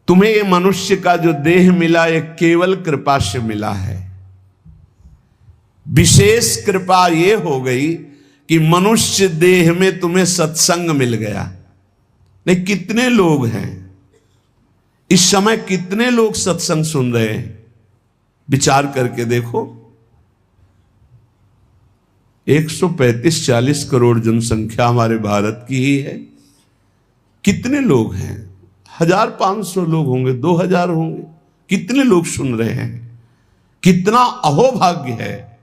तुम्हें ये मनुष्य का जो देह मिला ये केवल कृपा से मिला है। विशेष कृपा ये हो गई कि मनुष्य देह में तुम्हें सत्संग मिल गया। नहीं, कितने लोग हैं इस समय, कितने लोग सत्संग सुन रहे हैं? विचार करके देखो। 135-40 करोड़ जनसंख्या हमारे भारत की ही है। कितने लोग हैं? 1500 लोग होंगे, 2000 होंगे। कितने लोग सुन रहे हैं? कितना अहोभाग्य है।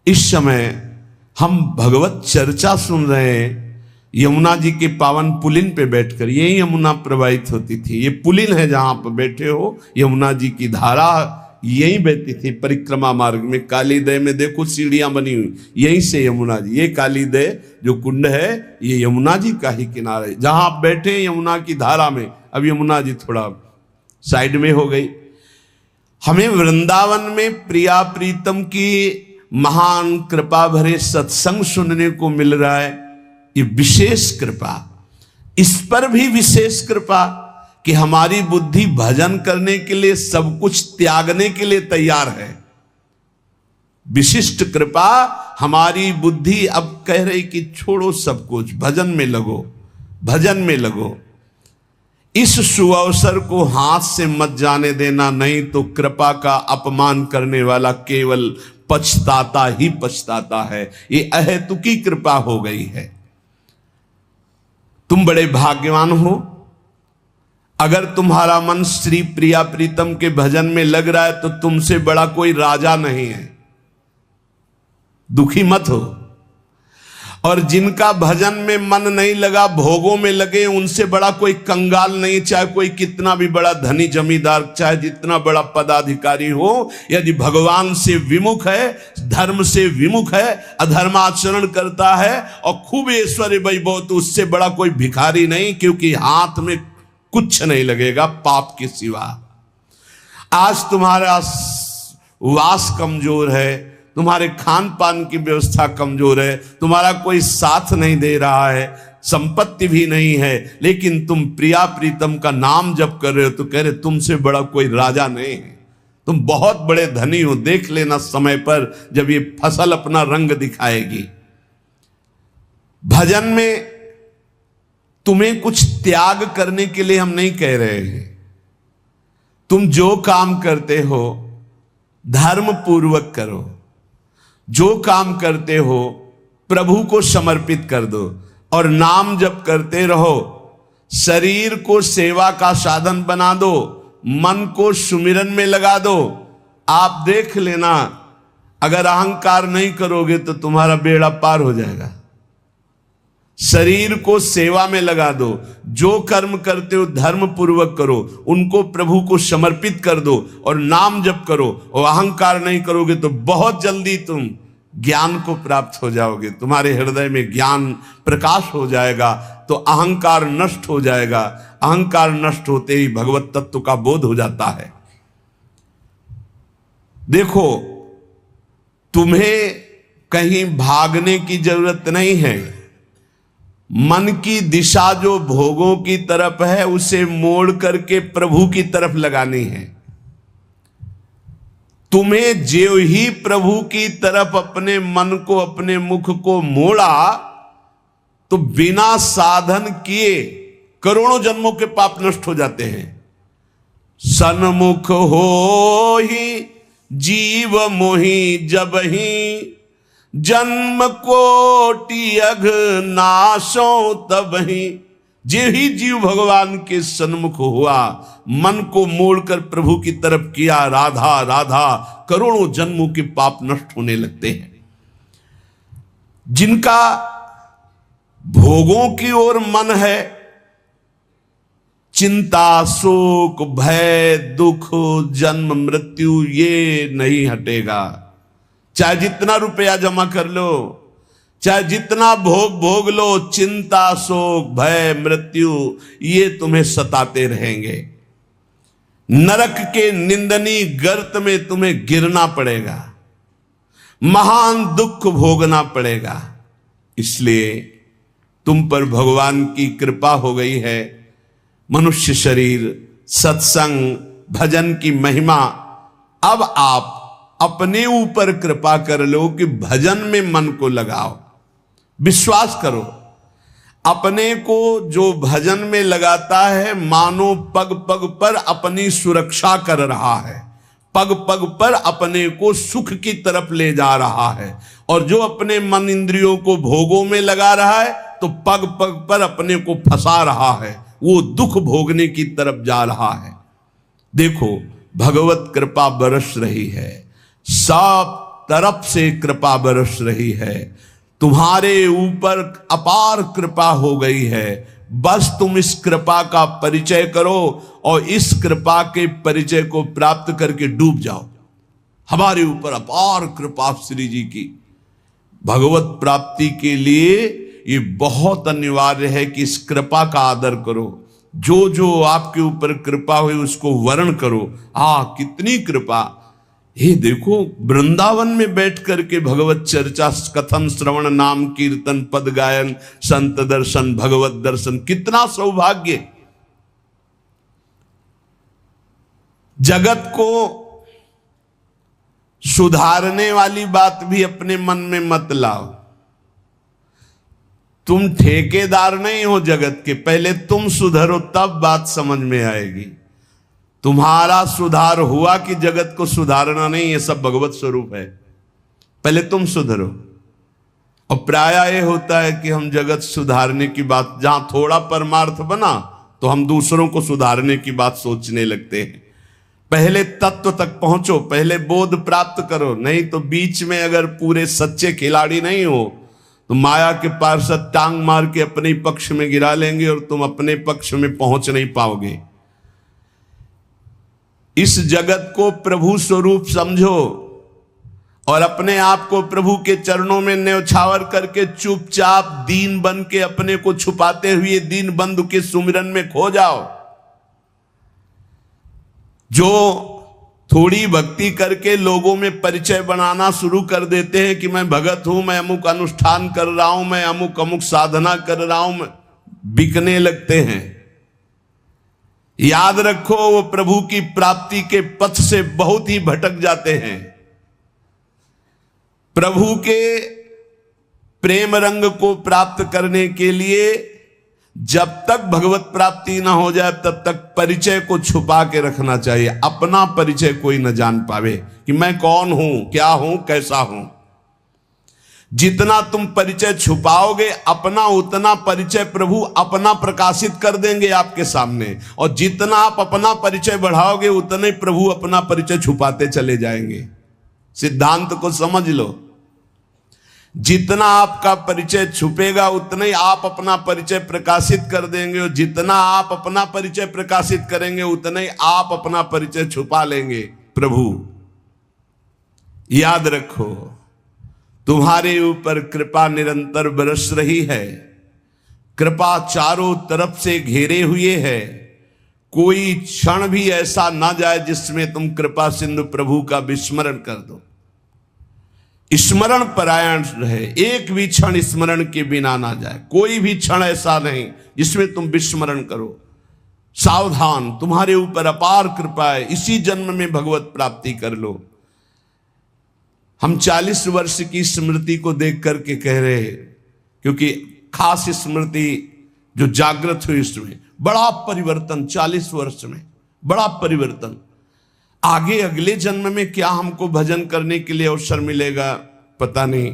इस समय हम भगवत चर्चा सुन रहे हैं यमुना जी के पावन पुलिन पे बैठकर। यही यमुना प्रवाहित होती थी। ये पुलिन है जहां पर बैठे हो, यमुना जी की धारा यहीं बहती थी परिक्रमा मार्ग में। कालीदय में देखो सीढ़ियां बनी हुई, यहीं से यमुना जी। ये कालीदय जो कुंड है ये यमुना जी का ही किनारा है जहां आप बैठे यमुना की धारा में। अब यमुना जी थोड़ा साइड में हो गई। हमें वृंदावन में प्रिया प्रीतम की महान कृपा भरे सत्संग सुनने को मिल रहा है। ये विशेष कृपा। इस पर भी विशेष कृपा कि हमारी बुद्धि भजन करने के लिए, सब कुछ त्यागने के लिए तैयार है। विशिष्ट कृपा। हमारी बुद्धि अब कह रही कि छोड़ो सब कुछ, भजन में लगो, भजन में लगो। इस सुअवसर को हाथ से मत जाने देना, नहीं तो कृपा का अपमान करने वाला केवल पछताता ही पछताता है। ये अहेतुकी कृपा हो गई है। तुम बड़े भाग्यवान हो अगर तुम्हारा मन श्री प्रिया प्रीतम के भजन में लग रहा है, तो तुमसे बड़ा कोई राजा नहीं है। दुखी मत हो। और जिनका भजन में मन नहीं लगा, भोगों में लगे, उनसे बड़ा कोई कंगाल नहीं। चाहे कोई कितना भी बड़ा धनी जमींदार, चाहे जितना बड़ा पदाधिकारी हो, यदि भगवान से विमुख है, धर्म से विमुख है, अधर्माचरण करता है और खूब ऐश्वर्य वैभव, तो उससे बड़ा कोई भिखारी नहीं। क्योंकि हाथ में कुछ नहीं लगेगा पाप के सिवा। आज तुम्हारा वास कमजोर है, तुम्हारे खान पान की व्यवस्था कमजोर है, तुम्हारा कोई साथ नहीं दे रहा है, संपत्ति भी नहीं है, लेकिन तुम प्रिया प्रीतम का नाम जप कर रहे हो, तो कह रहे तुमसे बड़ा कोई राजा नहीं है, तुम बहुत बड़े धनी हो। देख लेना समय पर जब ये फसल अपना रंग दिखाएगी। भजन में तुम्हें कुछ त्याग करने के लिए हम नहीं कह रहे हैं। तुम जो काम करते हो धर्म पूर्वक करो। जो काम करते हो प्रभु को समर्पित कर दो और नाम जप करते रहो। शरीर को सेवा का साधन बना दो, मन को सुमिरन में लगा दो। आप देख लेना, अगर अहंकार नहीं करोगे तो तुम्हारा बेड़ा पार हो जाएगा। शरीर को सेवा में लगा दो। जो कर्म करते हो धर्म पूर्वक करो, उनको प्रभु को समर्पित कर दो और नाम जप करो। और अहंकार नहीं करोगे तो बहुत जल्दी तुम ज्ञान को प्राप्त हो जाओगे। तुम्हारे हृदय में ज्ञान प्रकाश हो जाएगा तो अहंकार नष्ट हो जाएगा। अहंकार नष्ट होते ही भगवत तत्व का बोध हो जाता है। देखो, तुम्हें कहीं भागने की जरूरत नहीं है। मन की दिशा जो भोगों की तरफ है उसे मोड़ करके प्रभु की तरफ लगानी है। तुम्हें जो ही प्रभु की तरफ अपने मन को, अपने मुख को मोड़ा, तो बिना साधन किए करोड़ों जन्मों के पाप नष्ट हो जाते हैं। सन्मुख हो ही जीव मोहि जब ही, जन्म कोटि अघ नाशो तब ही। जे ही जीव भगवान के सन्मुख हुआ, मन को मोड़कर प्रभु की तरफ किया, राधा राधा, करोड़ों जन्मों के पाप नष्ट होने लगते हैं। जिनका भोगों की ओर मन है, चिंता, शोक, भय, दुख, जन्म मृत्यु ये नहीं हटेगा। चाहे जितना रुपया जमा कर लो, चाहे जितना भोग लो, चिंता, शोक, भय, मृत्यु ये तुम्हें सताते रहेंगे। नरक के निंदनीय गर्त में तुम्हें गिरना पड़ेगा, महान दुख भोगना पड़ेगा। इसलिए तुम पर भगवान की कृपा हो गई है। मनुष्य शरीर सत्संग, भजन की महिमा। अब आप अपने ऊपर कृपा कर लो कि भजन में मन को लगाओ। विश्वास करो, अपने को जो भजन में लगाता है मानो पग पग पर अपनी सुरक्षा कर रहा है, पग पग पर अपने को सुख की तरफ ले जा रहा है। और जो अपने मन इंद्रियों को भोगों में लगा रहा है तो पग पग पर अपने को फंसा रहा है, वो दुख भोगने की तरफ जा रहा है। देखो, भगवत कृपा बरस रही है, सब तरफ से कृपा बरस रही है, तुम्हारे ऊपर अपार कृपा हो गई है। बस तुम इस कृपा का परिचय करो और इस कृपा के परिचय को प्राप्त करके डूब जाओ। हमारे ऊपर अपार कृपा श्री जी की। भगवत प्राप्ति के लिए ये बहुत अनिवार्य है कि इस कृपा का आदर करो। जो जो आपके ऊपर कृपा हुई उसको वर्ण करो। कितनी कृपा! ये देखो, वृंदावन में बैठ करके भगवत चर्चा, कथन, श्रवण, नाम कीर्तन, पद गायन, संत दर्शन, भगवत दर्शन, कितना सौभाग्य। जगत को सुधारने वाली बात भी अपने मन में मत लाओ। तुम ठेकेदार नहीं हो जगत के, पहले तुम सुधरो तब बात समझ में आएगी। तुम्हारा सुधार हुआ कि जगत को सुधारना नहीं, ये सब भगवत स्वरूप है। पहले तुम सुधरो। और प्रायः ये होता है कि हम जगत सुधारने की बात, जहां थोड़ा परमार्थ बना तो हम दूसरों को सुधारने की बात सोचने लगते हैं। पहले तत्व तक पहुंचो, पहले बोध प्राप्त करो, नहीं तो बीच में अगर पूरे सच्चे खिलाड़ी नहीं हो तो माया के पार्षद टांग मार के अपने पक्ष में गिरा लेंगे और तुम अपने पक्ष में पहुंच नहीं पाओगे। इस जगत को प्रभु स्वरूप समझो और अपने आप को प्रभु के चरणों में न्यौछावर करके चुपचाप दीन बन के अपने को छुपाते हुए दीन बंधु के सुमिरन में खो जाओ। जो थोड़ी भक्ति करके लोगों में परिचय बनाना शुरू कर देते हैं कि मैं भगत हूं, मैं अमुक अनुष्ठान कर रहा हूं, मैं अमुक अमुक साधना कर रहा हूं, बिकने लगते हैं। याद रखो, वो प्रभु की प्राप्ति के पथ से बहुत ही भटक जाते हैं। प्रभु के प्रेम रंग को प्राप्त करने के लिए जब तक भगवत प्राप्ति ना हो जाए तब तक परिचय को छुपा के रखना चाहिए। अपना परिचय कोई न जान पावे कि मैं कौन हूं, क्या हूं, कैसा हूं। जितना तुम परिचय छुपाओगे अपना, उतना परिचय प्रभु अपना प्रकाशित कर देंगे आपके सामने। और जितना आप अपना परिचय बढ़ाओगे उतने प्रभु अपना परिचय छुपाते चले जाएंगे। सिद्धांत को समझ लो। जितना आपका परिचय छुपेगा उतना ही आप अपना परिचय प्रकाशित कर देंगे, और जितना आप अपना परिचय प्रकाशित करेंगे उतना ही आप अपना परिचय छुपा लेंगे। प्रभु याद रखो, तुम्हारे ऊपर कृपा निरंतर बरस रही है। कृपा चारों तरफ से घेरे हुए है। कोई क्षण भी ऐसा ना जाए जिसमें तुम कृपा सिंधु प्रभु का विस्मरण कर दो। स्मरण परायण रहे, एक भी क्षण स्मरण के बिना ना जाए। कोई भी क्षण ऐसा नहीं जिसमें तुम विस्मरण करो। सावधान, तुम्हारे ऊपर अपार कृपा है। इसी जन्म में भगवत प्राप्ति कर लो। हम 40 वर्ष की स्मृति को देख करके कह रहे हैं, क्योंकि खास स्मृति जो जागृत हुई इसमें बड़ा परिवर्तन, 40 वर्ष में बड़ा परिवर्तन। आगे अगले जन्म में क्या हमको भजन करने के लिए अवसर मिलेगा पता नहीं,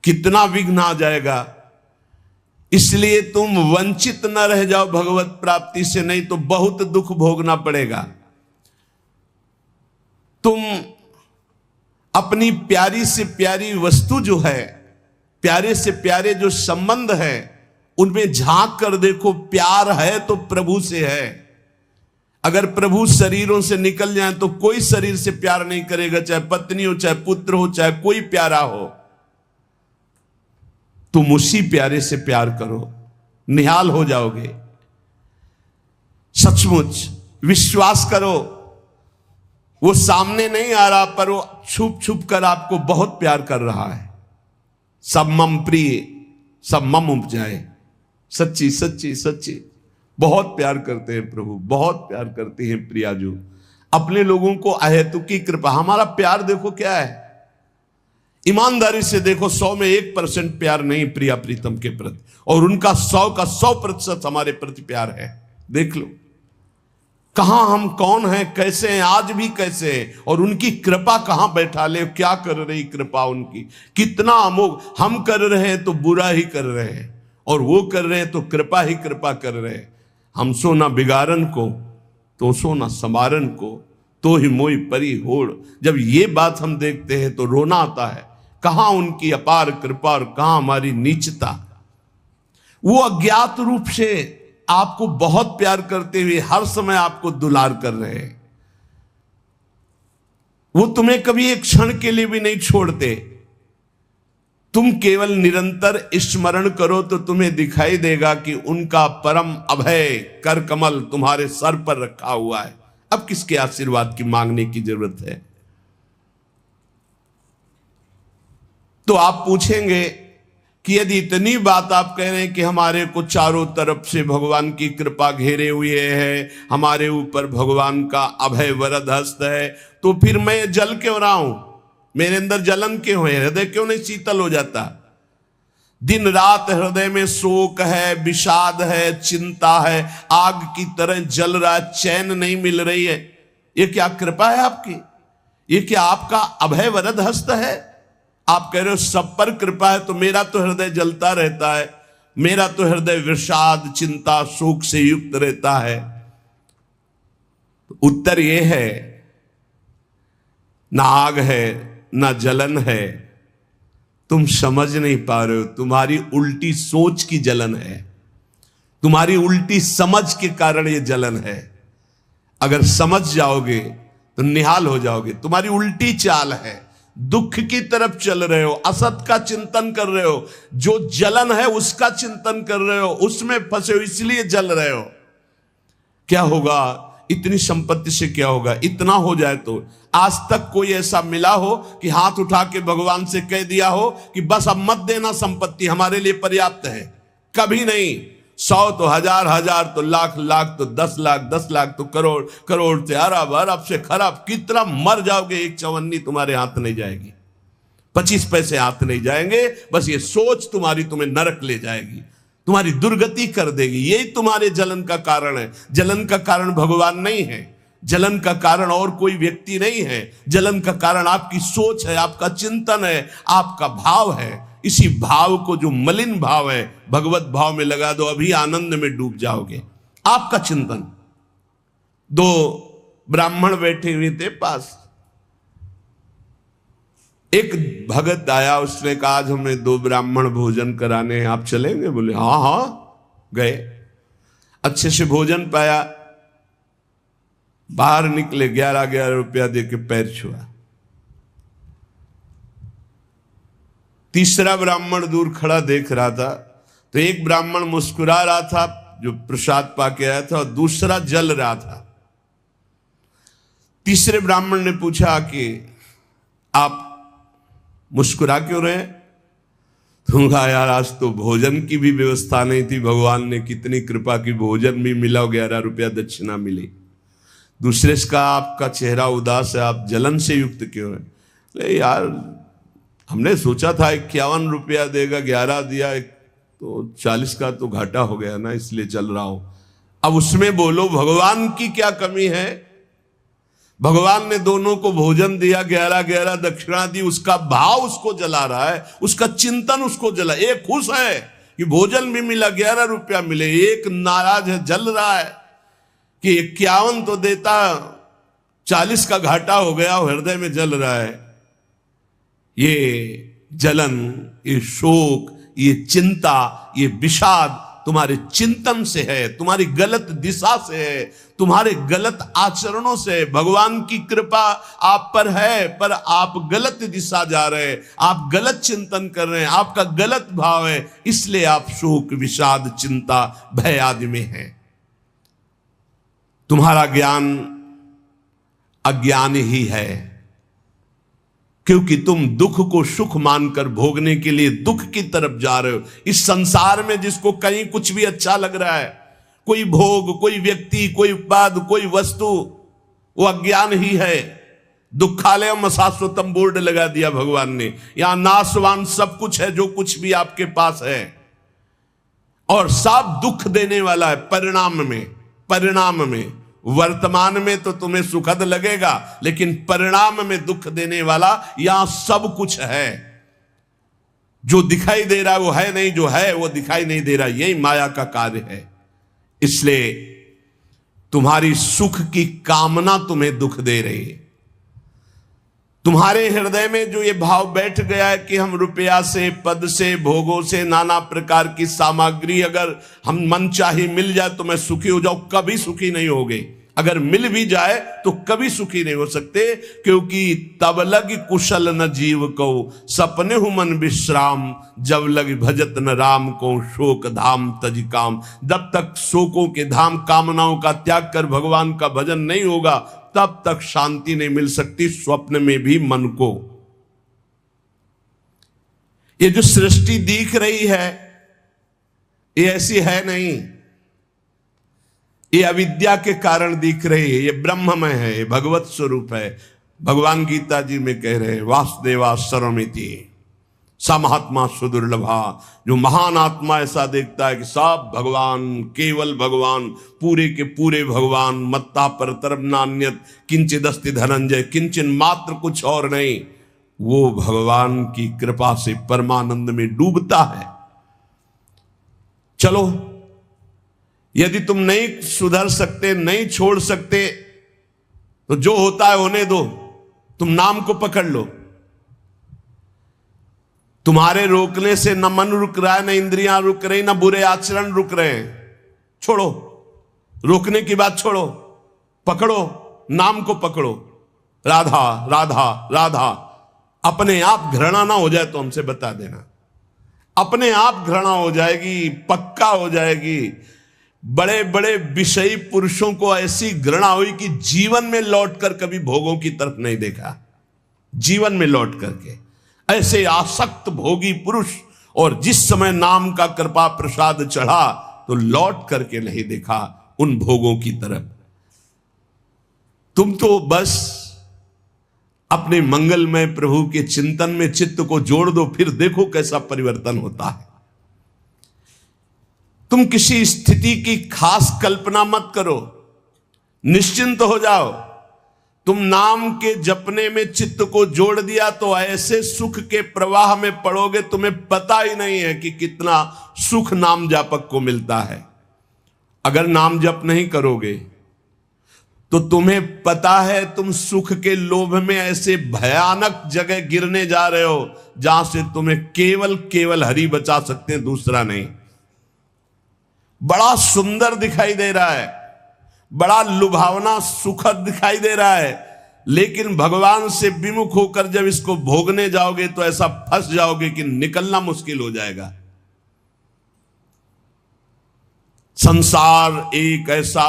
कितना विघ्न आ जाएगा। इसलिए तुम वंचित न रह जाओ भगवत प्राप्ति से, नहीं तो बहुत दुख भोगना पड़ेगा। तुम अपनी प्यारी से प्यारी वस्तु जो है, प्यारे से प्यारे जो संबंध है, उनमें झांक कर देखो। प्यार है तो प्रभु से है। अगर प्रभु शरीरों से निकल जाए तो कोई शरीर से प्यार नहीं करेगा, चाहे पत्नी हो, चाहे पुत्र हो, चाहे कोई प्यारा हो। तुम उसी प्यारे से प्यार करो, निहाल हो जाओगे। सचमुच विश्वास करो, वो सामने नहीं आ रहा पर वो छुप छुप कर आपको बहुत प्यार कर रहा है। सब मम प्रिय, सब मम उपजाए। सच्ची सच्ची सच्ची बहुत प्यार करते हैं प्रभु, बहुत प्यार करते हैं प्रियाजू अपने लोगों को अहेतुकी कृपा। हमारा प्यार देखो क्या है, ईमानदारी से देखो, 100 में 1% प्यार नहीं प्रिया प्रीतम के प्रति, और उनका 100 का 100% हमारे प्रति प्यार है। देख लो कहां हम कौन हैं, कैसे हैं, आज भी कैसे हैं, और उनकी कृपा कहां बैठा ले, क्या कर रही कृपा उनकी, कितना अमोघ। हम कर रहे हैं तो बुरा ही कर रहे हैं, और वो कर रहे हैं तो कृपा ही कृपा कर रहे हैं। हम सो ना बिगाड़न को, तो सो ना समारन को, तो ही मोई परी होड़। जब ये बात हम देखते हैं तो रोना आता है, कहां उनकी अपार कृपा और कहां हमारी नीचता। वो अज्ञात रूप से आपको बहुत प्यार करते हुए हर समय आपको दुलार कर रहे हैं। वो तुम्हें कभी एक क्षण के लिए भी नहीं छोड़ते। तुम केवल निरंतर स्मरण करो तो तुम्हें दिखाई देगा कि उनका परम अभय कर कमल तुम्हारे सर पर रखा हुआ है। अब किसके आशीर्वाद की मांगने की जरूरत है? तो आप पूछेंगे कि यदि इतनी बात आप कह रहे हैं कि हमारे को चारों तरफ से भगवान की कृपा घेरे हुए है, हमारे ऊपर भगवान का अभय वरद हस्त है, तो फिर मैं जल क्यों रहा हूं, मेरे अंदर जलन क्यों है, हृदय क्यों नहीं शीतल हो जाता? दिन रात हृदय में शोक है, विषाद है, चिंता है, आग की तरह जल रहा, चैन नहीं मिल रही है। ये क्या कृपा है आपकी? ये क्या आपका अभय वरद हस्त है? आप कह रहे हो सब पर कृपा है, तो मेरा तो हृदय जलता रहता है, मेरा तो हृदय विषाद चिंता शोक से युक्त रहता है। तो उत्तर यह है, ना आग है ना जलन है, तुम समझ नहीं पा रहे हो, तुम्हारी उल्टी सोच की जलन है, तुम्हारी उल्टी समझ के कारण ये जलन है। अगर समझ जाओगे तो निहाल हो जाओगे। तुम्हारी उल्टी चाल है, दुख की तरफ चल रहे हो, असत का चिंतन कर रहे हो, जो जलन है उसका चिंतन कर रहे हो, उसमें फंसे हो, इसलिए जल रहे हो। क्या होगा? इतनी संपत्ति से क्या होगा? इतना हो जाए तो आज तक कोई ऐसा मिला हो कि हाथ उठा के भगवान से कह दिया हो कि बस अब मत देना, संपत्ति हमारे लिए पर्याप्त है? कभी नहीं। 100 तो हजार, हजार तो लाख, लाख तो 10 लाख, 10 लाख तो करोड़, करोड़ से अरब, अरब से खरब। कितना मर जाओगे, एक चवन्नी तुम्हारे हाथ नहीं जाएगी, 25 पैसे हाथ नहीं जाएंगे। बस ये सोच तुम्हारी तुम्हें नरक ले जाएगी, तुम्हारी दुर्गति कर देगी। यही तुम्हारे जलन का कारण है। जलन का कारण भगवान नहीं है, जलन का कारण और कोई व्यक्ति नहीं है, जलन का कारण आपकी सोच है, आपका चिंतन है, आपका भाव है। इसी भाव को, जो मलिन भाव है, भगवत भाव में लगा दो, अभी आनंद में डूब जाओगे। आपका चिंतन। 2 ब्राह्मण बैठे हुए थे पास, एक भगत आया, उसने कहा आज हमें 2 ब्राह्मण भोजन कराने हैं, आप चलेंगे? बोले हाँ हाँ। गए, अच्छे से भोजन पाया, बाहर निकले, 11 रुपया दे के पैर छुआ। तीसरा ब्राह्मण दूर खड़ा देख रहा था, तो एक ब्राह्मण मुस्कुरा रहा था जो प्रसाद पाके आया था, और दूसरा जल रहा था। तीसरे ब्राह्मण ने पूछा कि आप मुस्कुरा क्यों रहे? तुम कहा यार आज तो भोजन की भी व्यवस्था नहीं थी, भगवान ने कितनी कृपा की, भोजन भी मिला, 11 रुपया दक्षिणा मिली। दूसरे से कहा आपका चेहरा उदास है, आप जलन से युक्त क्यों है? अरे यार हमने सोचा था 51 रुपया देगा, 11 दिया, तो 40 का तो घाटा हो गया ना, इसलिए चल रहा हूं। अब उसमें बोलो भगवान की क्या कमी है? भगवान ने दोनों को भोजन दिया, 11 दक्षिणा दी, उसका भाव उसको जला रहा है, उसका चिंतन उसको जला। एक खुश है कि भोजन भी मिला, 11 रुपया मिले, एक नाराज है, जल रहा है कि 51 तो देता, 40 का घाटा हो गया, हृदय में जल रहा है। ये जलन, ये शोक, ये चिंता, ये विषाद तुम्हारे चिंतन से है, तुम्हारी गलत दिशा से है, तुम्हारे गलत आचरणों से। भगवान की कृपा आप पर है, पर आप गलत दिशा जा रहे हैं, आप गलत चिंतन कर रहे हैं, आपका गलत भाव है, इसलिए आप शोक विषाद चिंता भय आदि में हैं। तुम्हारा ज्ञान अज्ञान ही है, क्योंकि तुम दुख को सुख मानकर भोगने के लिए दुख की तरफ जा रहे हो। इस संसार में जिसको कहीं कुछ भी अच्छा लग रहा है, कोई भोग, कोई व्यक्ति, कोई पद, कोई वस्तु, वो अज्ञान ही है। दुखालयम अशाश्वतम बोर्ड लगा दिया भगवान ने, यहां नाशवान सब कुछ है जो कुछ भी आपके पास है, और सब दुख देने वाला है परिणाम में। वर्तमान में तो तुम्हें सुखद लगेगा, लेकिन परिणाम में दुख देने वाला यहां सब कुछ है। जो दिखाई दे रहा है वो है नहीं, जो है वो दिखाई नहीं दे रहा। यही माया का कार्य है। इसलिए तुम्हारी सुख की कामना तुम्हें दुख दे रही है। तुम्हारे हृदय में जो ये भाव बैठ गया है कि हम रुपया से, पद से, भोगों से, नाना प्रकार की सामग्री अगर हम मन चाहे मिल जाए तो मैं सुखी हो जाऊं, कभी सुखी नहीं होगे। अगर मिल भी जाए तो कभी सुखी नहीं हो सकते, क्योंकि तब लग कुशल न जीव को, सपने हु मन विश्राम, जब लग भजत न राम को, शोक धाम तज काम। जब तक शोकों के धाम, कामनाओं का त्याग कर भगवान का भजन नहीं होगा, तब तक शांति नहीं मिल सकती स्वप्न में भी मन को। ये जो सृष्टि दिख रही है ये ऐसी है नहीं, ये अविद्या के कारण दिख रही है। ये ब्रह्ममय है, ये भगवत स्वरूप है। भगवान गीता जी में कह रहे हैं, वासुदेवा सर्वमिति स महात्मा सुदुर्लभा। जो महान आत्मा ऐसा देखता है कि सब भगवान, केवल भगवान, पूरे के पूरे भगवान, मत्ता परतरम नान्यत किंचिदस्ति धनंजय, किंचन मात्र कुछ और नहीं, वो भगवान की कृपा से परमानंद में डूबता है। चलो, यदि तुम नहीं सुधर सकते, नहीं छोड़ सकते, तो जो होता है होने दो, तुम नाम को पकड़ लो। तुम्हारे रोकने से न मन रुक रहा है, न इंद्रियां रुक रही, न बुरे आचरण रुक रहे हैं। छोड़ो, रोकने की बात छोड़ो, पकड़ो, नाम को पकड़ो। राधा राधा राधा। अपने आप घृणा ना हो जाए तो हमसे बता देना, अपने आप घृणा हो जाएगी, पक्का हो जाएगी। बड़े बड़े विषयी पुरुषों को ऐसी घृणा हुई कि जीवन में लौटकर कभी भोगों की तरफ नहीं देखा। जीवन में लौट करके ऐसे आसक्त भोगी पुरुष, और जिस समय नाम का कृपा प्रसाद चढ़ा तो लौट करके नहीं देखा उन भोगों की तरफ। तुम तो बस अपने मंगलमय प्रभु के चिंतन में चित्त को जोड़ दो, फिर देखो कैसा परिवर्तन होता है। तुम किसी स्थिति की खास कल्पना मत करो, निश्चिंत हो जाओ। तुम नाम के जपने में चित्त को जोड़ दिया तो ऐसे सुख के प्रवाह में पड़ोगे, तुम्हें पता ही नहीं है कि कितना सुख नाम जापक को मिलता है। अगर नाम जप नहीं करोगे तो तुम्हें पता है तुम सुख के लोभ में ऐसे भयानक जगह गिरने जा रहे हो जहां से तुम्हें केवल हरि बचा सकते हैं, दूसरा नहीं। बड़ा सुंदर दिखाई दे रहा है, बड़ा लुभावना सुखद दिखाई दे रहा है, लेकिन भगवान से विमुख होकर जब इसको भोगने जाओगे तो ऐसा फंस जाओगे कि निकलना मुश्किल हो जाएगा। संसार एक ऐसा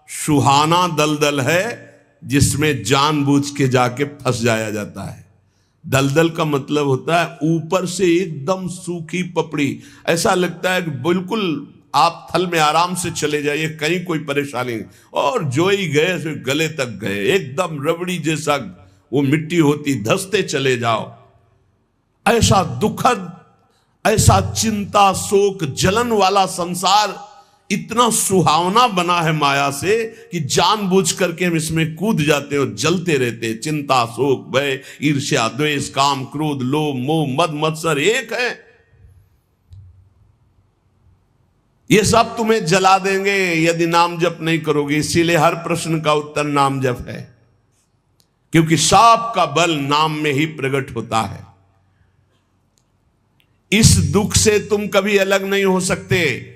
सुहाना दलदल है जिसमें जानबूझ के जाके फंस जाया जाता है। दलदल का मतलब होता है ऊपर से एकदम सूखी पपड़ी, ऐसा लगता है कि बिल्कुल आप थल में आराम से चले जाइए, कहीं कोई परेशानी नहीं, और जो ही गए सो गले तक गए, एकदम रबड़ी जैसा वो मिट्टी होती, धंसते चले जाओ। ऐसा दुखद, ऐसा चिंता, शोक, जलन वाला संसार इतना सुहावना बना है माया से कि जानबूझ करके हम इसमें कूद जाते और जलते रहते। चिंता, शोक, भय, ईर्ष्या, द्वेष, काम, क्रोध, लोभ, मोह, मद, मत्सर एक है। ये सब तुम्हें जला देंगे यदि नाम जप नहीं करोगे। इसीलिए हर प्रश्न का उत्तर नाम जप है, क्योंकि सब का बल नाम में ही प्रकट होता है। इस दुख से तुम कभी अलग नहीं हो सकते,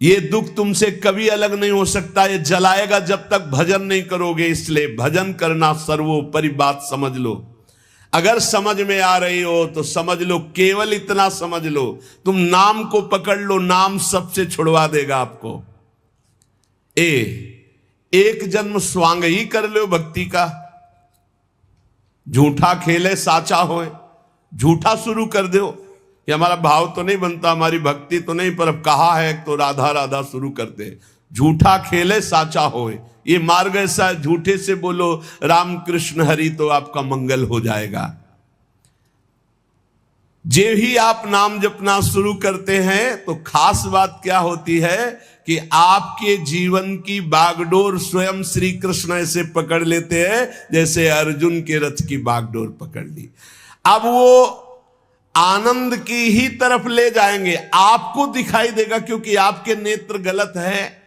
ये दुख तुमसे कभी अलग नहीं हो सकता। ये जलाएगा जब तक भजन नहीं करोगे। इसलिए भजन करना सर्वोपरि बात समझ लो। अगर समझ में आ रही हो तो समझ लो, केवल इतना समझ लो, तुम नाम को पकड़ लो, नाम सबसे छुड़वा देगा आपको। एक जन्म स्वांग ही कर लो भक्ति का। झूठा खेले साचा होए, झूठा शुरू कर दो, कि हमारा भाव तो नहीं बनता, हमारी भक्ति तो नहीं, पर अब कहा है तो राधा राधा शुरू करते हैं। झूठा खेले साचा होए, ये मार्ग ऐसा है, झूठे से बोलो राम कृष्ण हरि तो आपका मंगल हो जाएगा। जे ही आप नाम जपना शुरू करते हैं तो खास बात क्या होती है कि आपके जीवन की बागडोर स्वयं श्री कृष्ण ऐसे पकड़ लेते हैं जैसे अर्जुन के रथ की बागडोर पकड़ ली। अब वो आनंद की ही तरफ ले जाएंगे, आपको दिखाई देगा क्योंकि आपके नेत्र गलत है।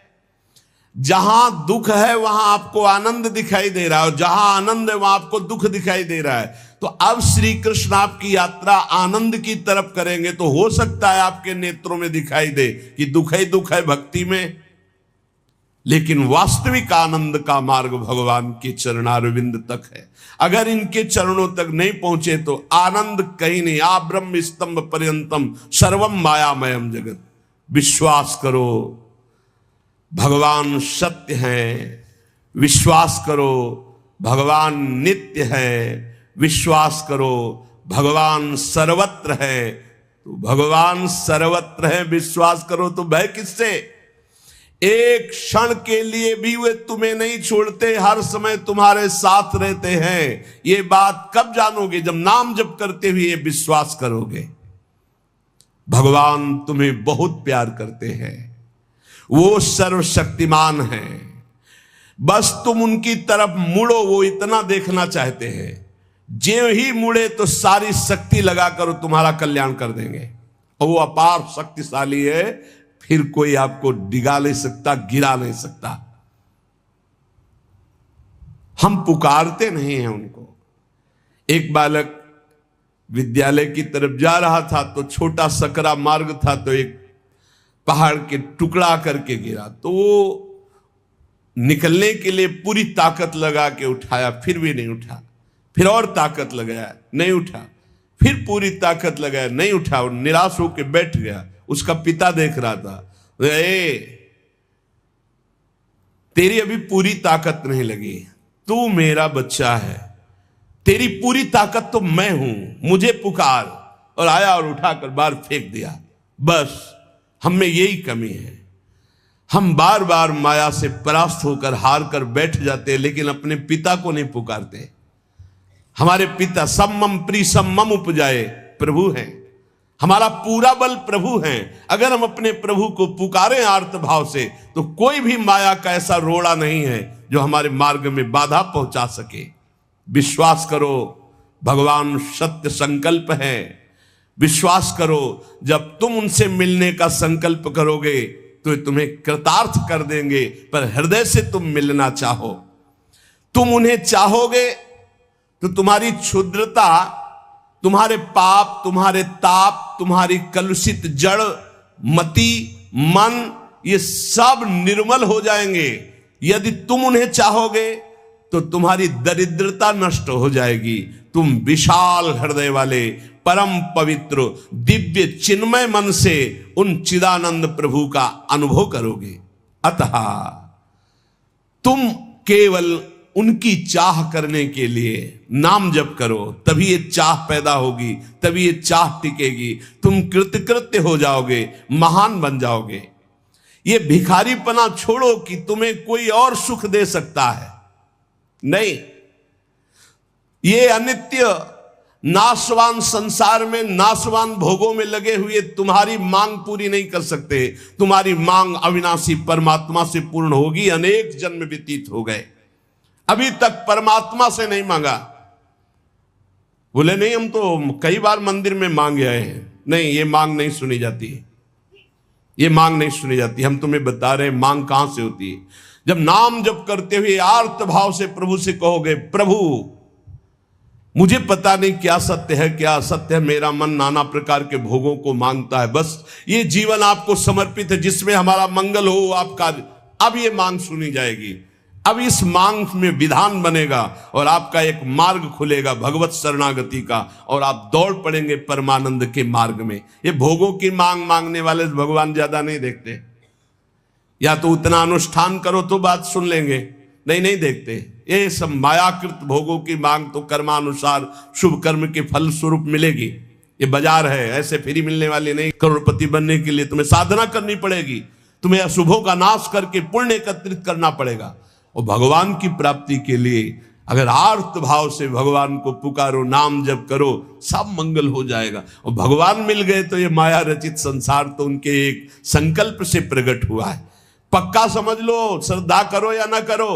जहां दुख है वहां आपको आनंद दिखाई दे रहा है, और जहां आनंद है वहां आपको दुख दिखाई दे रहा है। तो अब श्री कृष्ण आपकी यात्रा आनंद की तरफ करेंगे तो हो सकता है आपके नेत्रों में दिखाई दे कि दुख ही दुख है भक्ति में, लेकिन वास्तविक आनंद का मार्ग भगवान के चरणारविंद तक है। अगर इनके चरणों तक नहीं पहुंचे तो आनंद कहीं नहीं। आ ब्रह्म स्तंभ पर्यंतम सर्वम मायामयम जगत। विश्वास करो भगवान सत्य है, विश्वास करो भगवान नित्य है, विश्वास करो भगवान सर्वत्र है। तो भगवान सर्वत्र है, विश्वास करो तो भय किससे? एक क्षण के लिए भी वे तुम्हें नहीं छोड़ते, हर समय तुम्हारे साथ रहते हैं। ये बात कब जानोगे? जब नाम जप करते हुए ये विश्वास करोगे। भगवान तुम्हें बहुत प्यार करते हैं, वो सर्वशक्तिमान है, बस तुम उनकी तरफ मुड़ो, वो इतना देखना चाहते हैं। जो ही मुड़े तो सारी शक्ति लगाकर तुम्हारा कल्याण कर देंगे, और वो अपार शक्तिशाली है, फिर कोई आपको डिगा नहीं सकता, गिरा नहीं सकता। हम पुकारते नहीं हैं उनको। एक बालक विद्यालय की तरफ जा रहा था तो छोटा सकरा मार्ग था, तो एक पहाड़ के टुकड़ा करके गिरा, तो वो निकलने के लिए पूरी ताकत लगा के उठाया, फिर भी नहीं उठा। फिर और ताकत लगाया, नहीं उठा। फिर पूरी ताकत लगाया, नहीं उठा, और निराश होकर बैठ गया। उसका पिता देख रहा था, तेरी अभी पूरी ताकत नहीं लगी, तू मेरा बच्चा है, तेरी पूरी ताकत तो मैं हूं, मुझे पुकार। और आया और उठाकर बाहर फेंक दिया। बस हम में यही कमी है, हम बार बार माया से परास्त होकर हार कर बैठ जाते हैं, लेकिन अपने पिता को नहीं पुकारते। हमारे पिता सम्मम प्री सम्मम उपजाए प्रभु हैं, हमारा पूरा बल प्रभु हैं। अगर हम अपने प्रभु को पुकारें आर्त भाव से तो कोई भी माया का ऐसा रोड़ा नहीं है जो हमारे मार्ग में बाधा पहुंचा सके। विश्वास करो भगवान सत्य संकल्प है। विश्वास करो जब तुम उनसे मिलने का संकल्प करोगे तो तुम्हें कृतार्थ कर देंगे, पर हृदय से तुम मिलना चाहो। तुम उन्हें चाहोगे तो तुम्हारी क्षुद्रता, तुम्हारे पाप, तुम्हारे ताप, तुम्हारी कलुषित जड़ मति मन, ये सब निर्मल हो जाएंगे। यदि तुम उन्हें चाहोगे तो तुम्हारी दरिद्रता नष्ट हो जाएगी। तुम विशाल हृदय वाले परम पवित्र दिव्य चिन्मय मन से उन चिदानंद प्रभु का अनुभव करोगे। अतः तुम केवल उनकी चाह करने के लिए नाम जप करो, तभी ये चाह पैदा होगी, तभी ये चाह टिकेगी। तुम कृतकृत्य हो जाओगे, महान बन जाओगे। ये भिखारीपना छोड़ो कि तुम्हें कोई और सुख दे सकता है, नहीं। ये अनित्य नाशवान संसार में नाशवान भोगों में लगे हुए तुम्हारी मांग पूरी नहीं कर सकते। तुम्हारी मांग अविनाशी परमात्मा से पूर्ण होगी। अनेक जन्म व्यतीत हो गए, अभी तक परमात्मा से नहीं मांगा। बोले नहीं, हम तो कई बार मंदिर में मांग आए हैं। नहीं, ये मांग नहीं सुनी जाती, ये मांग नहीं सुनी जाती। हम तुम्हें बता रहे हैं मांग कहां से होती है। जब नाम जप करते हुए आर्त भाव से प्रभु से कहोगे, प्रभु मुझे पता नहीं क्या सत्य है क्या असत्य है, मेरा मन नाना प्रकार के भोगों को मांगता है, बस ये जीवन आपको समर्पित है, जिसमें हमारा मंगल हो आपका। अब ये मांग सुनी जाएगी। अब इस मांग में विधान बनेगा और आपका एक मार्ग खुलेगा भगवत शरणागति का, और आप दौड़ पड़ेंगे परमानंद के मार्ग में। ये भोगों की मांग मांगने वाले भगवान ज्यादा नहीं देखते। या तो उतना अनुष्ठान करो तो बात सुन लेंगे, नहीं देखते। ये सब मायाकृत भोगों की मांग तो कर्मानुसार शुभ कर्म के फल स्वरूप मिलेगी, ये बाजार है, ऐसे फ्री मिलने वाले नहीं। करोड़पति बनने के लिए तुम्हें साधना करनी पड़ेगी, तुम्हें अशुभों का नाश करके पुण्य एकत्रित करना पड़ेगा। और भगवान की प्राप्ति के लिए अगर आर्त भाव से भगवान को पुकारो, नाम जप करो, सब मंगल हो जाएगा। और भगवान मिल गए तो ये माया रचित संसार तो उनके एक संकल्प से प्रकट हुआ है। पक्का समझ लो, श्रद्धा करो या ना करो,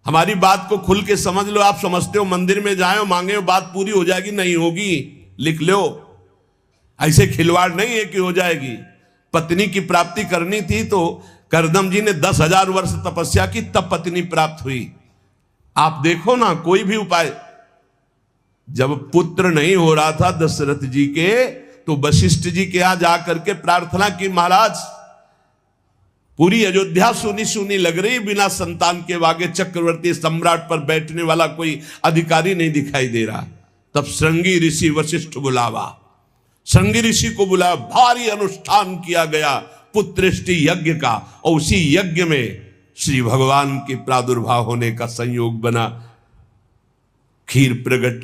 हमारी बात को खुल के समझ लो। आप समझते हो मंदिर में जाए मांगे बात पूरी हो जाएगी, नहीं होगी, लिख लो। ऐसे खिलवाड़ नहीं है कि हो जाएगी। पत्नी की प्राप्ति करनी थी तो करदम जी ने 10,000 वर्ष तपस्या की, तब पत्नी प्राप्त हुई। आप देखो ना, कोई भी उपाय। जब पुत्र नहीं हो रहा था दशरथ जी के, तो वशिष्ठ जी के यहां जाकर के प्रार्थना की, महाराज पूरी अयोध्या सुनी सुनी लग रही, बिना संतान के आगे चक्रवर्ती सम्राट पर बैठने वाला कोई अधिकारी नहीं दिखाई दे रहा। तब श्रृंगी ऋषि वशिष्ठ बुलावा, श्रृंगी ऋषि को बुलाया, भारी अनुष्ठान किया गया पुत्रेष्टि यज्ञ का। और उसी यज्ञ में श्री भगवान के प्रादुर्भाव होने का संयोग बना, खीर प्रकट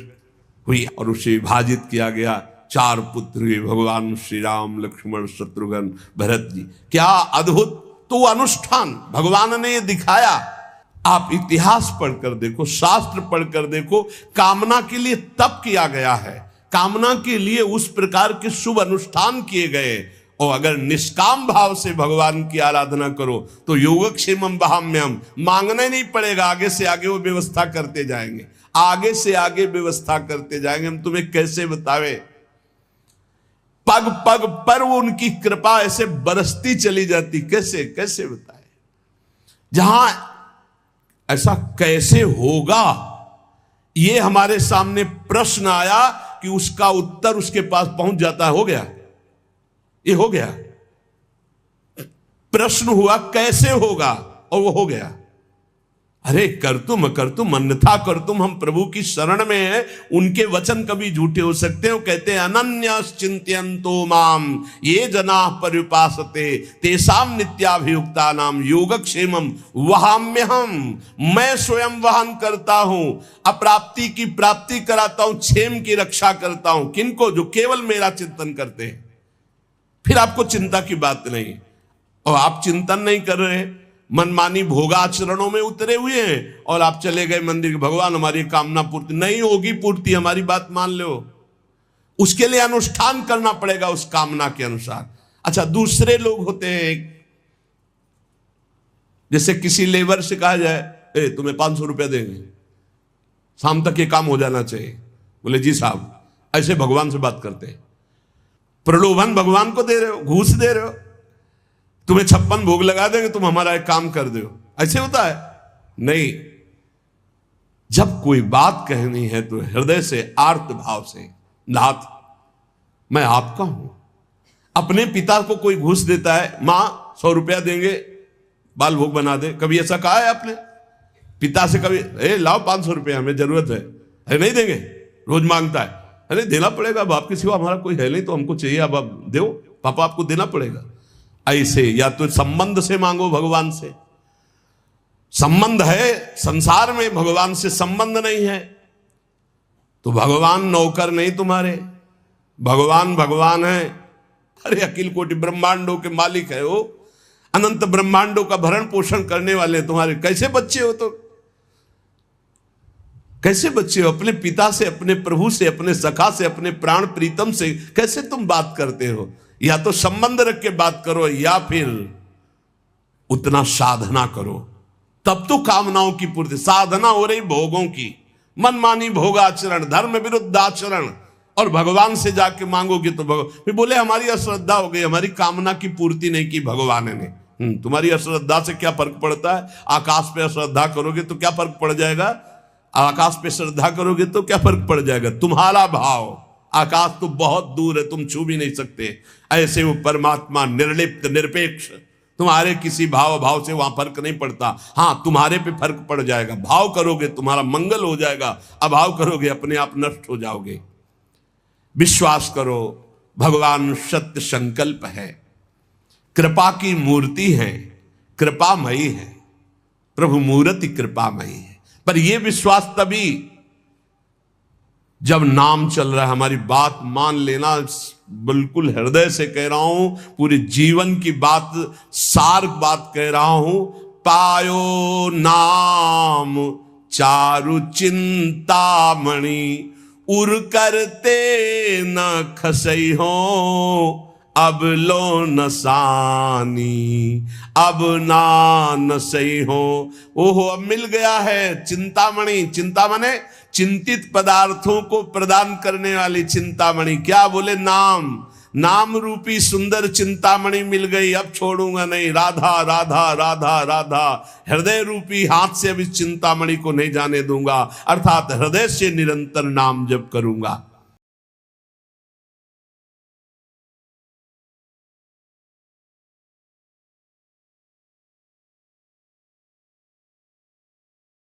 हुई और उसे विभाजित किया गया। 4 पुत्र हुए, भगवान श्री राम, लक्ष्मण, शत्रुघ्न, भरत जी। क्या अद्भुत तो अनुष्ठान भगवान ने ये दिखाया। आप इतिहास पढ़कर देखो, शास्त्र पढ़कर देखो, कामना के लिए तप किया गया है, कामना के लिए उस प्रकार के शुभ अनुष्ठान किए गए। और अगर निष्काम भाव से भगवान की आराधना करो तो योगक्षेमम वहाम्यम, मांगना नहीं पड़ेगा, आगे से आगे वो व्यवस्था करते जाएंगे, आगे से आगे व्यवस्था करते जाएंगे। हम तुम्हें कैसे बतावे, पग पग पर वो उनकी कृपा ऐसे बरसती चली जाती, कैसे कैसे बताए। जहां ऐसा कैसे होगा, ये हमारे सामने प्रश्न आया कि उसका उत्तर उसके पास पहुंच जाता है। हो गया, ये हो गया। प्रश्न हुआ कैसे होगा, और वो हो गया। अरे कर तुम अन्यथा कर तुम, हम प्रभु की शरण में हैं, उनके वचन कभी झूठे हो सकते हैं। वो कहते हैं अनन्यश्चिंत्यन्तो माम ये जना पर्युपासते तेषाम नित्याभियुक्ता नाम योगक्षेमम वहाम्यहम, मैं स्वयं वहन करता हूं, अप्राप्ति की प्राप्ति कराता हूं, क्षेम की रक्षा करता हूं। किनको? जो केवल मेरा चिंतन करते हैं। फिर आपको चिंता की बात नहीं, और आप चिंतन नहीं कर रहे, मनमानी भोगाचरणों में उतरे हुए हैं, और आप चले गए मंदिर, भगवान हमारी कामना पूर्ति नहीं होगी, पूर्ति हमारी बात मान लो, उसके लिए अनुष्ठान करना पड़ेगा उस कामना के अनुसार। अच्छा, दूसरे लोग होते हैं, जैसे किसी लेबर से कहा जाए तुम्हें 500 रुपया देंगे, शाम तक ये काम हो जाना चाहिए, बोले जी साहब, ऐसे भगवान से बात करते हैं। प्रलोभन भगवान को दे रहे हो, घूस दे रहे हो, तुम्हें 56 भोग लगा देंगे, तुम हमारा एक काम कर दो, ऐसे होता है? नहीं। जब कोई बात कहनी है तो हृदय से, आर्त भाव से, नाथ मैं आपका हूं। अपने पिता को कोई घूस देता है, मां 100 रुपया देंगे बाल भोग बना दे, कभी ऐसा कहा है आपने पिता से? कभी लाओ 500 रुपया, हमें जरूरत है। अरे नहीं देंगे, रोज मांगता है। अरे देना पड़ेगा, बाप के सिवा हमारा कोई है नहीं, तो हमको चाहिए, अब आप दो, पापा आपको देना पड़ेगा। ऐसे या तो संबंध से मांगो, भगवान से संबंध है, संसार में भगवान से संबंध नहीं है तो भगवान नौकर नहीं तुम्हारे, भगवान भगवान है। अरे अखिल कोटि ब्रह्मांडों के मालिक है वो, अनंत ब्रह्मांडों का भरण पोषण करने वाले तुम्हारे कैसे बच्चे हो? तो कैसे बच्चे हो? अपने पिता से, अपने प्रभु से, अपने सखा से, अपने प्राण प्रीतम से कैसे तुम बात करते हो? या तो संबंध रख के बात करो, या फिर उतना साधना करो, तब तो कामनाओं की पूर्ति। साधना हो रही भोगों की, मनमानी भोगाचरण, धर्म विरुद्ध आचरण, और भगवान से जाके मांगोगे तो भगवान फिर बोले हमारी अश्रद्धा हो गई, हमारी कामना की पूर्ति नहीं की भगवान ने। तुम्हारी अश्रद्धा से क्या फर्क पड़ता है? आकाश पे अश्रद्धा करोगे तो क्या फर्क पड़ जाएगा? आकाश पे श्रद्धा करोगे तो क्या फर्क पड़ जाएगा? तुम्हारा भाव, आकाश तो बहुत दूर है, तुम छू भी नहीं सकते। ऐसे वो परमात्मा निर्लिप्त, निरपेक्ष, तुम्हारे किसी भाव से वहां फर्क नहीं पड़ता। हां, तुम्हारे पे फर्क पड़ जाएगा। भाव करोगे तुम्हारा मंगल हो जाएगा, अभाव करोगे अपने आप नष्ट हो जाओगे। विश्वास करो, भगवान सत्य संकल्प है, कृपा की मूर्ति है, कृपामयी है, प्रभु मूर्ति कृपामयी है। पर यह विश्वास तभी जब नाम चल रहा है, हमारी बात मान लेना, बिल्कुल हृदय से कह रहा हूं, पूरे जीवन की बात, सार बात कह रहा हूं। पायो नाम चारु चिंतामणि, उर करते न खसई हो, अब लो नसानी, अब ना नसई हो। ओहो, अब मिल गया है चिंतामणि। चिंता माने चिंतित पदार्थों को प्रदान करने वाली चिंतामणि। क्या बोले? नाम। नाम रूपी सुंदर चिंतामणि मिल गई, अब छोड़ूंगा नहीं। राधा राधा राधा राधा, हृदय रूपी हाथ से अब इस चिंतामणि को नहीं जाने दूंगा, अर्थात हृदय से निरंतर नाम जप करूंगा।